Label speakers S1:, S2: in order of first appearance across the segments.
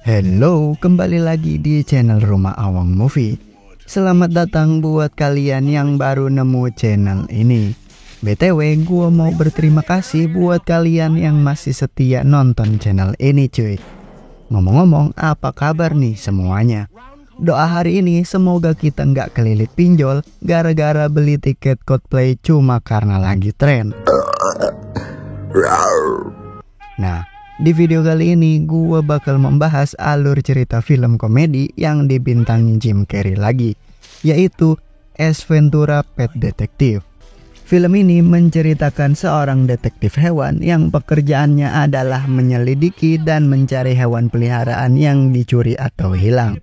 S1: Hello, kembali lagi di channel Rumah Awang Movie. Selamat datang buat kalian yang baru nemu channel ini. BTW, gua mau berterima kasih buat kalian yang masih setia nonton channel ini cuy. Ngomong-ngomong, apa kabar nih semuanya? Doa hari ini semoga kita nggak kelilit pinjol gara-gara beli tiket Coldplay cuma karena lagi tren. Nah, di video kali ini gue bakal membahas alur cerita film komedi yang dibintangi Jim Carrey lagi, yaitu Ace Ventura Pet Detective. Film ini menceritakan seorang detektif hewan yang pekerjaannya adalah menyelidiki dan mencari hewan peliharaan yang dicuri atau hilang.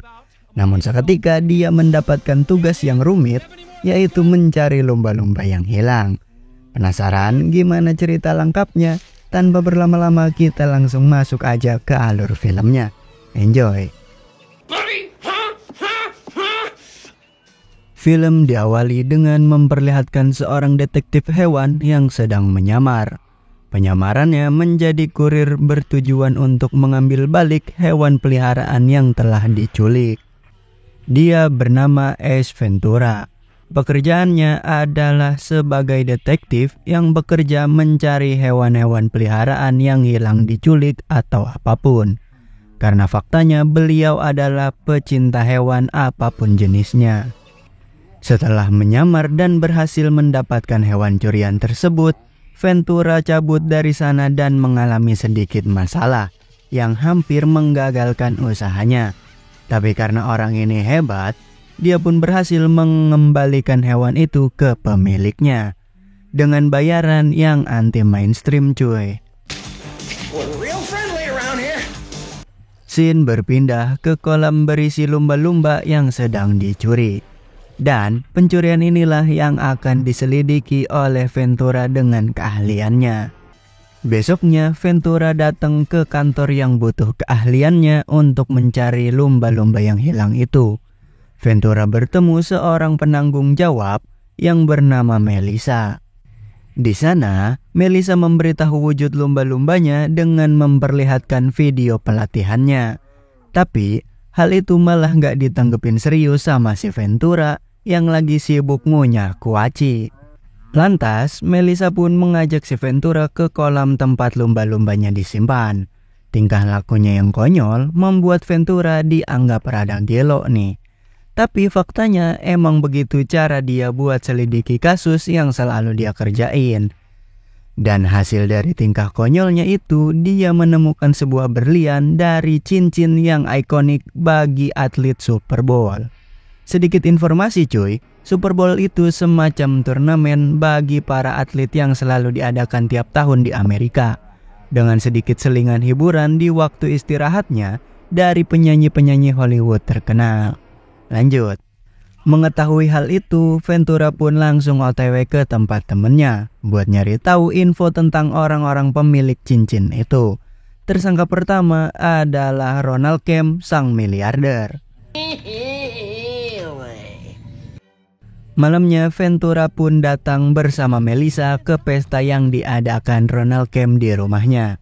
S1: Namun seketika dia mendapatkan tugas yang rumit, yaitu mencari lumba-lumba yang hilang. Penasaran gimana cerita lengkapnya? Tanpa berlama-lama kita langsung masuk aja ke alur filmnya. Enjoy. Film diawali dengan memperlihatkan seorang detektif hewan yang sedang menyamar. Penyamarannya menjadi kurir bertujuan untuk mengambil balik hewan peliharaan yang telah diculik. Dia bernama Ace Ventura. Pekerjaannya adalah sebagai detektif yang bekerja mencari hewan-hewan peliharaan yang hilang diculik atau apapun. Karena faktanya beliau adalah pecinta hewan apapun jenisnya. Setelah menyamar dan berhasil mendapatkan hewan curian tersebut, Ventura cabut dari sana dan mengalami sedikit masalah yang hampir menggagalkan usahanya. Tapi karena orang ini hebat, dia pun berhasil mengembalikan hewan itu ke pemiliknya dengan bayaran yang anti mainstream cuy. Scene berpindah ke kolam berisi lumba-lumba yang sedang dicuri. Dan pencurian inilah yang akan diselidiki oleh Ventura dengan keahliannya. Besoknya Ventura datang ke kantor yang butuh keahliannya untuk mencari lumba-lumba yang hilang itu. Ventura bertemu seorang penanggung jawab yang bernama Melissa. Di sana, Melissa memberitahu wujud lumba-lumbanya dengan memperlihatkan video pelatihannya. Tapi, hal itu malah nggak ditanggepin serius sama si Ventura yang lagi sibuk ngunyah kuaci. Lantas, Melissa pun mengajak si Ventura ke kolam tempat lumba-lumbanya disimpan. Tingkah lakunya yang konyol membuat Ventura dianggap rada gelo nih. Tapi faktanya emang begitu cara dia buat selidiki kasus yang selalu dia kerjain. Dan hasil dari tingkah konyolnya itu, dia menemukan sebuah berlian dari cincin yang ikonik bagi atlet Super Bowl. Sedikit informasi cuy, Super Bowl itu semacam turnamen bagi para atlet yang selalu diadakan tiap tahun di Amerika. Dengan sedikit selingan hiburan di waktu istirahatnya dari penyanyi-penyanyi Hollywood terkenal. Lanjut. Mengetahui hal itu, Ventura pun langsung OTW ke tempat temennya buat nyari tahu info tentang orang-orang pemilik cincin itu. Tersangka pertama adalah Ronald Kemp, sang miliarder. Malamnya Ventura pun datang bersama Melissa ke pesta yang diadakan Ronald Kemp di rumahnya.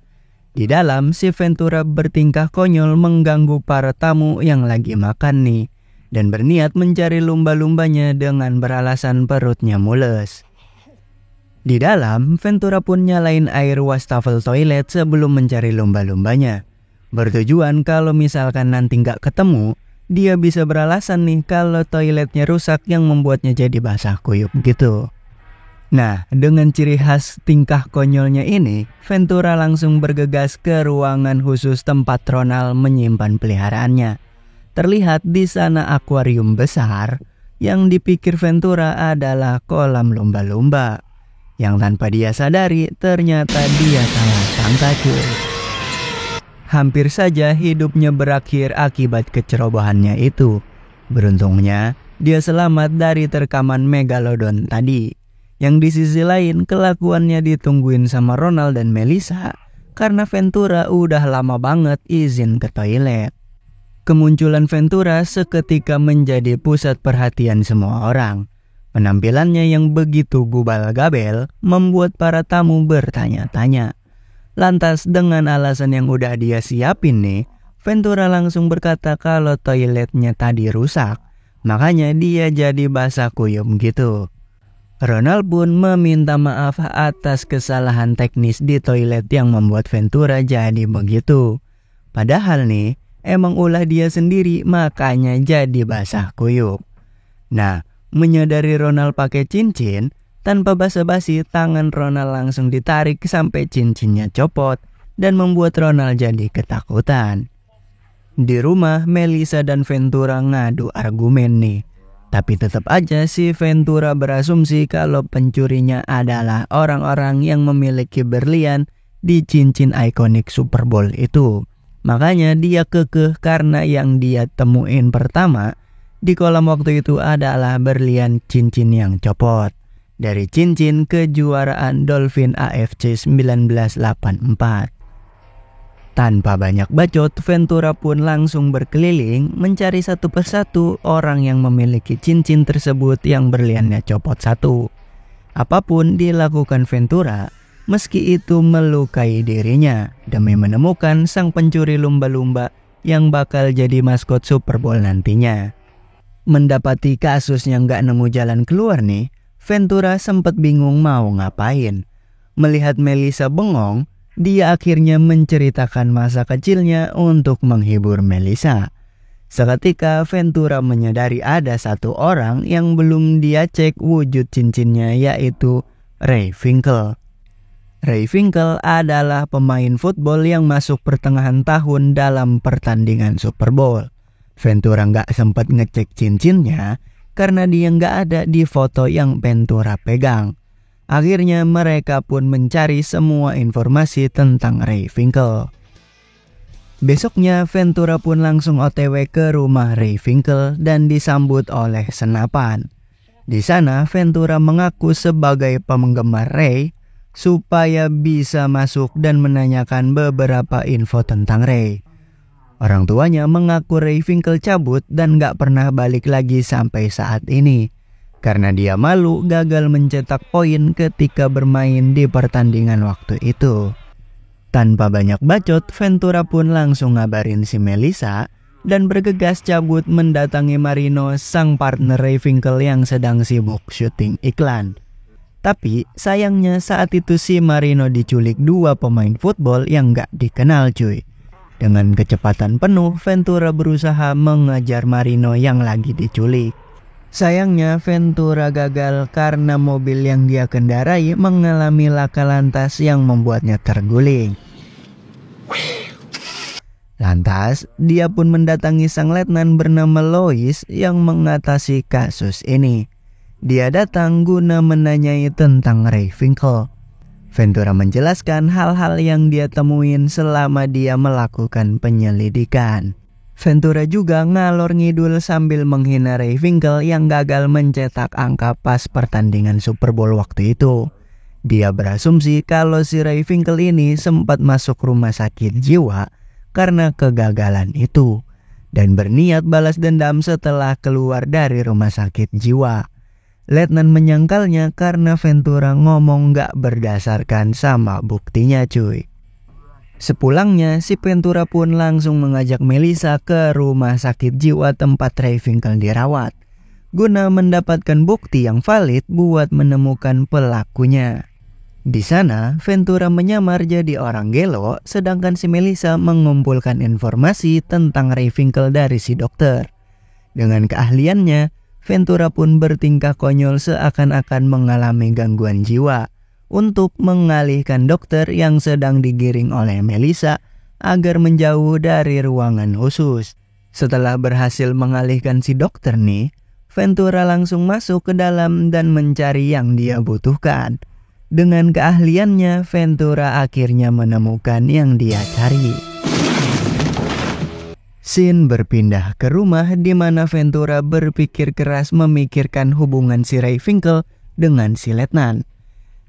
S1: Di dalam, si Ventura bertingkah konyol mengganggu para tamu yang lagi makan nih. Dan berniat mencari lumba-lumbanya dengan beralasan perutnya mules. Di dalam, Ventura pun nyalain air wastafel toilet sebelum mencari lumba-lumbanya. Bertujuan kalau misalkan nanti nggak ketemu, dia bisa beralasan nih kalau toiletnya rusak yang membuatnya jadi basah kuyup gitu. Nah, dengan ciri khas tingkah konyolnya ini, Ventura langsung bergegas ke ruangan khusus tempat Ronald menyimpan peliharaannya. Terlihat di sana akuarium besar yang dipikir Ventura adalah kolam lumba-lumba. Yang tanpa dia sadari ternyata dia salah sangka cuy. Hampir saja hidupnya berakhir akibat kecerobohannya itu. Beruntungnya dia selamat dari terkaman megalodon tadi. Yang di sisi lain kelakuannya ditungguin sama Ronald dan Melissa karena Ventura udah lama banget izin ke toilet. Kemunculan Ventura seketika menjadi pusat perhatian semua orang. Penampilannya yang begitu gubal-gabel membuat para tamu bertanya-tanya. Lantas dengan alasan yang udah dia siapin nih, Ventura langsung berkata kalau toiletnya tadi rusak, makanya dia jadi basah kuyup gitu. Ronald pun meminta maaf atas kesalahan teknis di toilet yang membuat Ventura jadi begitu. Padahal nih, emang ulah dia sendiri makanya jadi basah kuyup. Nah, menyadari Ronald pakai cincin, tanpa basa-basi tangan Ronald langsung ditarik sampai cincinnya copot dan membuat Ronald jadi ketakutan. Di rumah, Melissa dan Ventura ngadu argumen nih. Tapi tetap aja si Ventura berasumsi kalau pencurinya adalah orang-orang yang memiliki berlian di cincin ikonik Super Bowl itu. Makanya dia kekeh karena yang dia temuin pertama di kolam waktu itu adalah berlian cincin yang copot dari cincin kejuaraan Dolphin AFC 1984. Tanpa banyak bacot, Ventura pun langsung berkeliling mencari satu persatu orang yang memiliki cincin tersebut yang berliannya copot satu. Apapun dilakukan Ventura, meski itu melukai dirinya demi menemukan sang pencuri lumba-lumba yang bakal jadi maskot Super Bowl nantinya. Mendapati kasus yang gak nemu jalan keluar nih, Ventura sempat bingung mau ngapain. Melihat Melissa bengong, dia akhirnya menceritakan masa kecilnya untuk menghibur Melissa. Seketika Ventura menyadari ada satu orang yang belum dia cek wujud cincinnya, yaitu Ray Finkel. Ray Finkel adalah pemain football yang masuk pertengahan tahun dalam pertandingan Super Bowl. Ventura nggak sempat ngecek cincinnya karena dia nggak ada di foto yang Ventura pegang. Akhirnya mereka pun mencari semua informasi tentang Ray Finkel. Besoknya Ventura pun langsung OTW ke rumah Ray Finkel dan disambut oleh senapan. Di sana Ventura mengaku sebagai penggemar Ray supaya bisa masuk dan menanyakan beberapa info tentang Ray. Orang tuanya mengaku Ray Finkel cabut dan gak pernah balik lagi sampai saat ini. Karena dia malu gagal mencetak poin ketika bermain di pertandingan waktu itu. Tanpa banyak bacot, Ventura pun langsung ngabarin si Melissa dan bergegas cabut mendatangi Marino, sang partner Ray Finkel yang sedang sibuk syuting iklan. Tapi sayangnya saat itu si Marino diculik dua pemain football yang gak dikenal cuy. Dengan kecepatan penuh, Ventura berusaha mengejar Marino yang lagi diculik. Sayangnya Ventura gagal karena mobil yang dia kendarai mengalami laka lantas yang membuatnya terguling. Lantas, dia pun mendatangi sang letnan bernama Lois yang mengatasi kasus ini. Dia datang guna menanyai tentang Ray Finkel. Ventura menjelaskan hal-hal yang dia temuin selama dia melakukan penyelidikan. Ventura juga ngalor ngidul sambil menghina Ray Finkel yang gagal mencetak angka pas pertandingan Super Bowl waktu itu. Dia berasumsi kalau si Ray Finkel ini sempat masuk rumah sakit jiwa karena kegagalan itu dan berniat balas dendam setelah keluar dari rumah sakit jiwa. Letnan menyangkalnya karena Ventura ngomong gak berdasarkan sama buktinya cuy. Sepulangnya, si Ventura pun langsung mengajak Melissa ke rumah sakit jiwa tempat Ray Finkel dirawat, guna mendapatkan bukti yang valid buat menemukan pelakunya. Di sana, Ventura menyamar jadi orang gelo, sedangkan si Melissa mengumpulkan informasi tentang Ray Finkel dari si dokter. Dengan keahliannya, Ventura pun bertingkah konyol seakan-akan mengalami gangguan jiwa, untuk mengalihkan dokter yang sedang digiring oleh Melissa agar menjauh dari ruangan khusus. Setelah berhasil mengalihkan si dokter nih, Ventura langsung masuk ke dalam dan mencari yang dia butuhkan. Dengan keahliannya, Ventura akhirnya menemukan yang dia cari. Scene berpindah ke rumah di mana Ventura berpikir keras memikirkan hubungan si Ray Finkel dengan si letnan.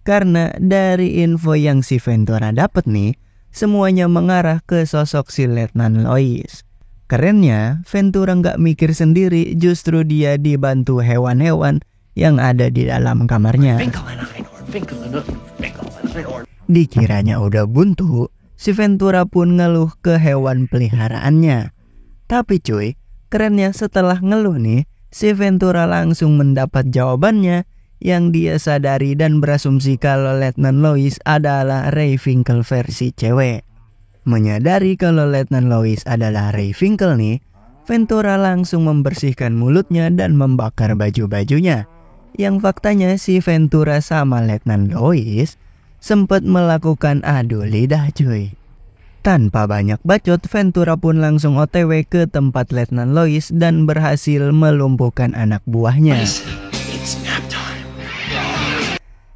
S1: Karena dari info yang si Ventura dapat nih, semuanya mengarah ke sosok si Letnan Lois. Kerennya, Ventura nggak mikir sendiri, justru dia dibantu hewan-hewan yang ada di dalam kamarnya. Dikiranya udah buntu, si Ventura pun ngeluh ke hewan peliharaannya. Tapi cuy, kerennya setelah ngeluh nih, si Ventura langsung mendapat jawabannya yang dia sadari dan berasumsi kalau Letnan Lois adalah Ray Finkle versi cewek. Menyadari kalau Letnan Lois adalah Ray Finkle nih, Ventura langsung membersihkan mulutnya dan membakar baju-bajunya. Yang faktanya si Ventura sama Letnan Lois sempat melakukan adu lidah cuy. Tanpa banyak bacot, Ventura pun langsung OTW ke tempat Letnan Lois dan berhasil melumpuhkan anak buahnya.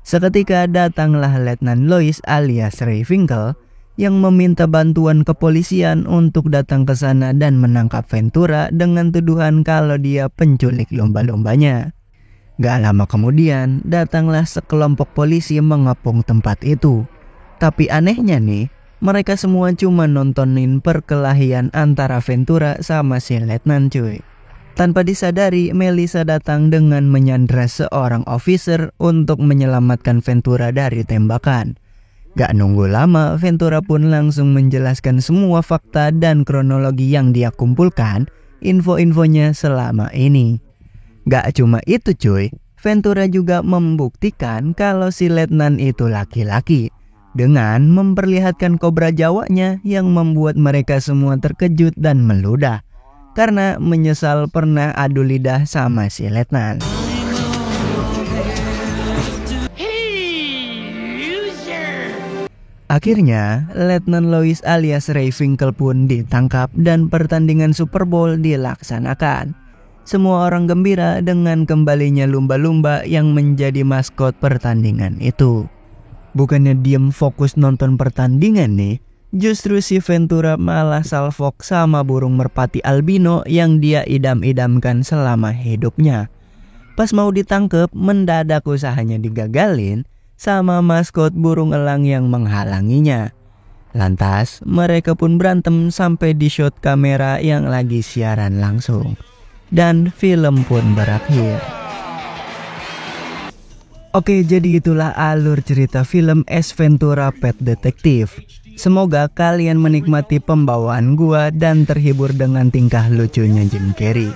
S1: Seketika datanglah Letnan Lois alias Ray Finkle yang meminta bantuan kepolisian untuk datang ke sana dan menangkap Ventura dengan tuduhan kalau dia penculik lumba-lumbanya. Gak lama kemudian, datanglah sekelompok polisi mengepung tempat itu. Tapi anehnya nih, mereka semua cuma nontonin perkelahian antara Ventura sama si Letnan cuy. Tanpa disadari, Melissa datang dengan menyandra seorang officer untuk menyelamatkan Ventura dari tembakan. Gak nunggu lama, Ventura pun langsung menjelaskan semua fakta dan kronologi yang dia kumpulkan, info-infonya selama ini. Gak cuma itu cuy, Ventura juga membuktikan kalau si Letnan itu laki-laki dengan memperlihatkan kobra Jawanya yang membuat mereka semua terkejut dan meludah karena menyesal pernah adu lidah sama si Letnan. Akhirnya, Letnan Lois alias Ray Finkle pun ditangkap dan pertandingan Super Bowl dilaksanakan. Semua orang gembira dengan kembalinya lumba-lumba yang menjadi maskot pertandingan itu. Bukannya diem fokus nonton pertandingan nih, justru si Ventura malah salfok sama burung merpati albino yang dia idam-idamkan selama hidupnya. Pas mau ditangkep, mendadak usahanya digagalin sama maskot burung elang yang menghalanginya. Lantas, mereka pun berantem sampai di shot kamera yang lagi siaran langsung. Dan film pun berakhir. Oke, jadi itulah alur cerita film Ace Ventura Pet Detective. Semoga kalian menikmati pembawaan gua dan terhibur dengan tingkah lucunya Jim Carrey.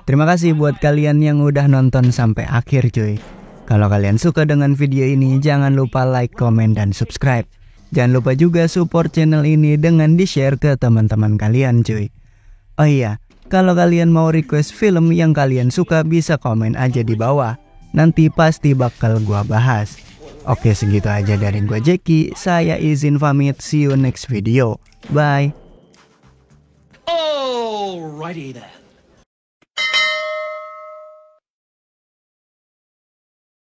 S1: Terima kasih buat kalian yang udah nonton sampai akhir cuy. Kalau kalian suka dengan video ini, jangan lupa like, komen, dan subscribe. Jangan lupa juga support channel ini dengan di-share ke teman-teman kalian cuy. Oh iya, kalau kalian mau request film yang kalian suka bisa komen aja di bawah. Nanti pasti bakal gua bahas. Oke, segitu aja dari gua Jeki. Saya izin pamit, see you next video. Bye.
S2: Alrighty then.